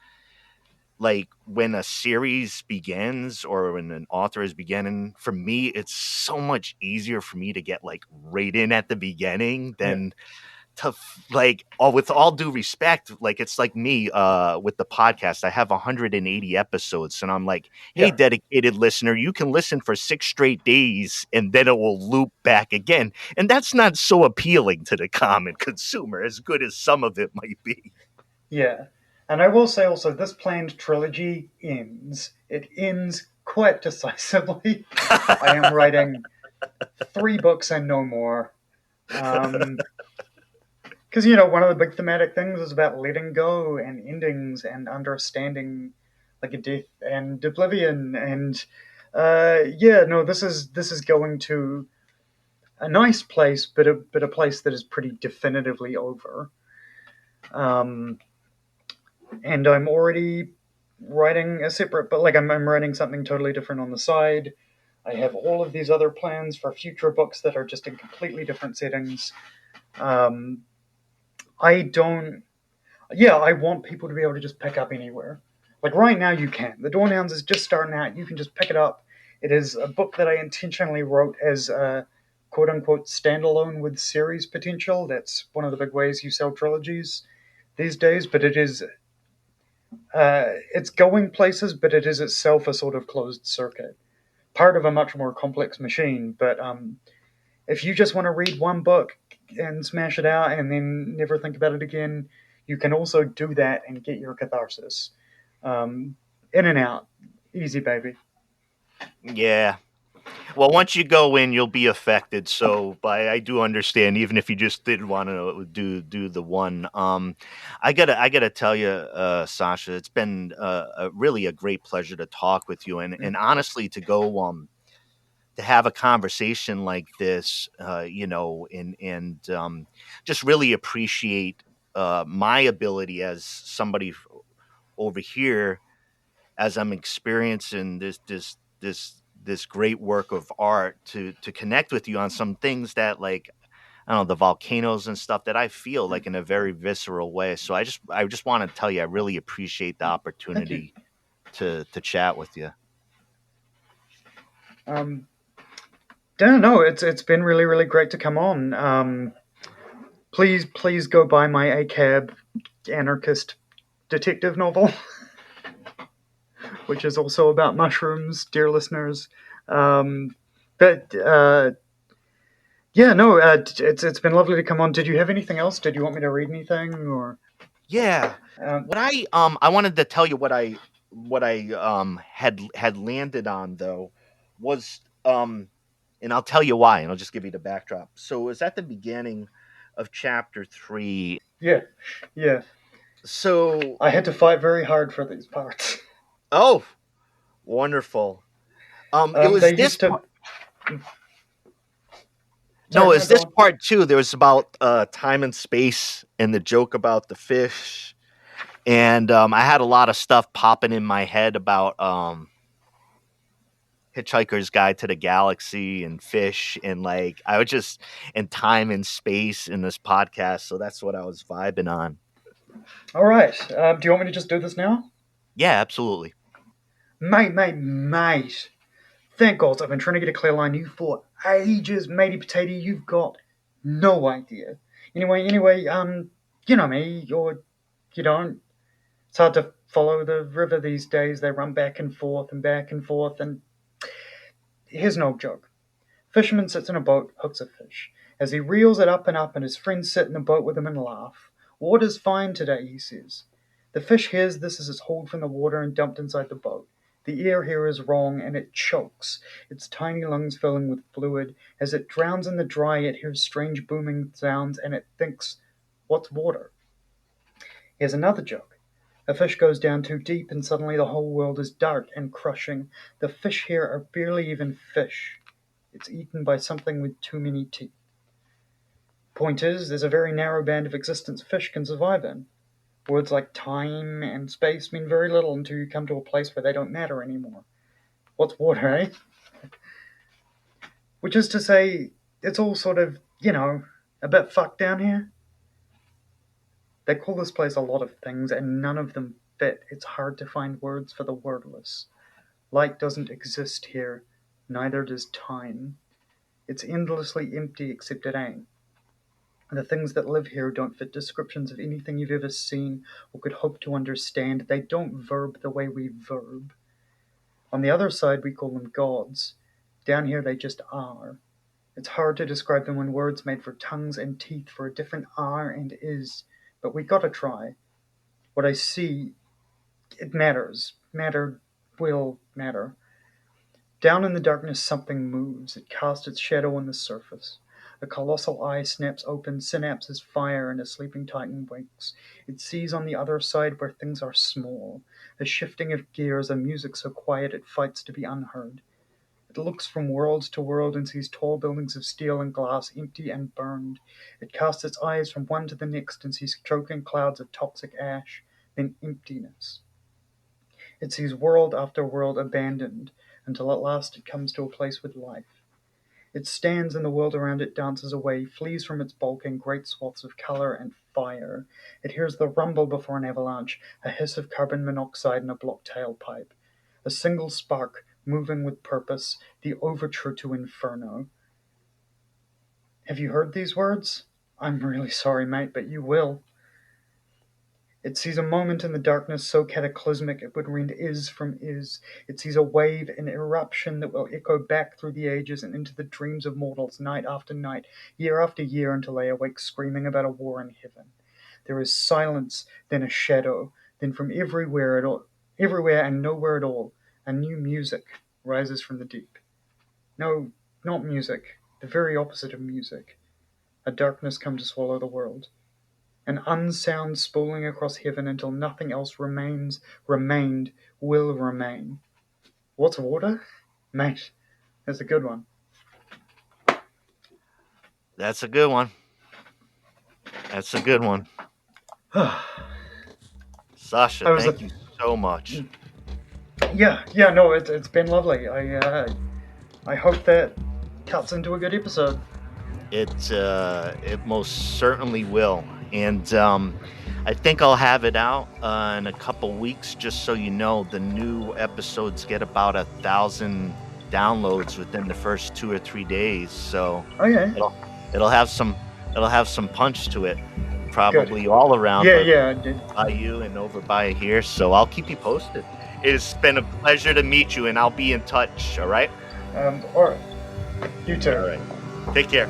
like when a series begins or when an author is beginning, for me it's so much easier for me to get like right in at the beginning yeah, than like, oh, with all due respect, like it's like me with the podcast. I have 180 episodes, and I'm like, hey, yeah, dedicated listener, you can listen for 6 straight days and then it will loop back again, and that's not so appealing to the common consumer, as good as some of it might be. yeah. And I will say also, this planned trilogy ends. It ends quite decisively. I am writing 3 books and no more. Because, one of the big thematic things is about letting go and endings and understanding like a death and oblivion. And yeah, no, this is going to a nice place, but a place that is pretty definitively over. Um, and I'm already writing a separate, but like I'm writing something totally different on the side. I have all of these other plans for future books that are just in completely different settings. Um, I don't. Yeah, I want people to be able to just pick up anywhere. Like right now, you can. The Dawnhounds is just starting out. You can just pick it up. It is a book that I intentionally wrote as a quote unquote standalone with series potential. That's one of the big ways you sell trilogies these days. But it's going places, but it is itself a sort of closed circuit, part of a much more complex machine. But if you just want to read one book and smash it out and then never think about it again, you can also do that and get your catharsis. Um, in and out, easy, baby. Yeah. Well, once you go in, you'll be affected. So, but I do understand, even if you just did want to do the one. I gotta tell you, Sasha, it's been really a great pleasure to talk with you, and honestly, to go to have a conversation like this, and just really appreciate my ability as somebody over here, as I'm experiencing this great work of art, to connect with you on some things that, like, I don't know, the volcanoes and stuff, that I feel like in a very visceral way. So I just want to tell you, I really appreciate the Thank you. opportunity to chat with you. Um, don't know. It's been really really great to come on. Please go buy my ACAB anarchist detective novel, which is also about mushrooms, dear listeners. Um, but yeah, no, it's been lovely to come on. Did you have anything else? Did you want me to read anything or? Yeah. Um, What I wanted to tell you, what I had landed on, though, was and I'll tell you why, and I'll just give you the backdrop. So it was at the beginning of chapter 3. Yeah. So I had to fight very hard for these parts. oh, wonderful. It was They this used to. part. Sorry, No, it's go this on. part too. There was about time and space, and the joke about the fish, and I had a lot of stuff popping in my head about Hitchhiker's Guide to the Galaxy and fish, and like I was just and time and space in this podcast. So that's what I was vibing on. All right. Do you want me to just do this now? Yeah, absolutely. Mate. Thank God, I've been trying to get a clear line. You for ages, matey potato. You've got no idea. Anyway, you know me, or you don't. It's hard to follow the river these days. They run back and forth, and here's no joke. Fisherman sits in a boat, hooks a fish. As he reels it up, and his friends sit in the boat with him and laugh. Water's fine today, he says. The fish hears this as it's hauled from the water and dumped inside the boat. The air here is wrong, and it chokes, its tiny lungs filling with fluid. As it drowns in the dry, it hears strange booming sounds, and it thinks, what's water? Here's another joke. A fish goes down too deep, and suddenly the whole world is dark and crushing. The fish here are barely even fish. It's eaten by something with too many teeth. Point is, there's a very narrow band of existence fish can survive in. Words like time and space mean very little until you come to a place where they don't matter anymore. What's water, eh? Which is to say, it's all sort of, a bit fucked down here. They call this place a lot of things, and none of them fit. It's hard to find words for the wordless. Light doesn't exist here, neither does time. It's endlessly empty except it ain't. The things that live here don't fit descriptions of anything you've ever seen or could hope to understand. They don't verb the way we verb. On the other side, we call them gods. Down here, they just are. It's hard to describe them in words made for tongues and teeth for a different are and is, but we gotta try. What I see, it matters. Matter will matter. Down in the darkness, something moves. It casts its shadow on the surface. A colossal eye snaps open, synapses fire, and a sleeping titan wakes. It sees on the other side where things are small. A shifting of gears, a music so quiet it fights to be unheard. It looks from world to world and sees tall buildings of steel and glass, empty and burned. It casts its eyes from one to the next and sees choking clouds of toxic ash, then emptiness. It sees world after world abandoned, until at last it comes to a place with life. It stands and the world around it dances away, flees from its bulk in great swaths of color and fire. It hears the rumble before an avalanche, a hiss of carbon monoxide in a blocked tailpipe. A single spark, moving with purpose, the overture to Inferno. Have you heard these words? I'm really sorry, mate, but you will. It sees a moment in the darkness so cataclysmic it would rend is from is. It sees a wave, an eruption that will echo back through the ages and into the dreams of mortals night after night, year after year, until they awake screaming about a war in heaven. There is silence, then a shadow, then from everywhere and nowhere at all, a new music rises from the deep. No, not music, the very opposite of music. A darkness come to swallow the world. An unsound spooling across heaven until nothing else remained, will remain. What's water? Mate, that's a good one. That's a good one. Sasha, thank you so much. Yeah, no, it's been lovely. I hope that cuts into a good episode. It most certainly will. And I think I'll have it out in a couple weeks. Just so you know, the new episodes get about 1,000 downloads within the first 2 or 3 days. So okay, it'll have some punch to it. Probably good. All around. Yeah. By you and over by here. So I'll keep you posted. It's been a pleasure to meet you, and I'll be in touch. All right. All right. You too. All right. Take care.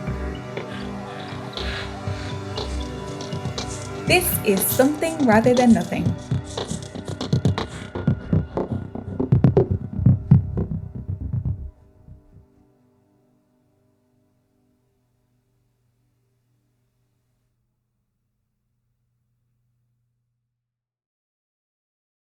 This is Something Rather Than Nothing,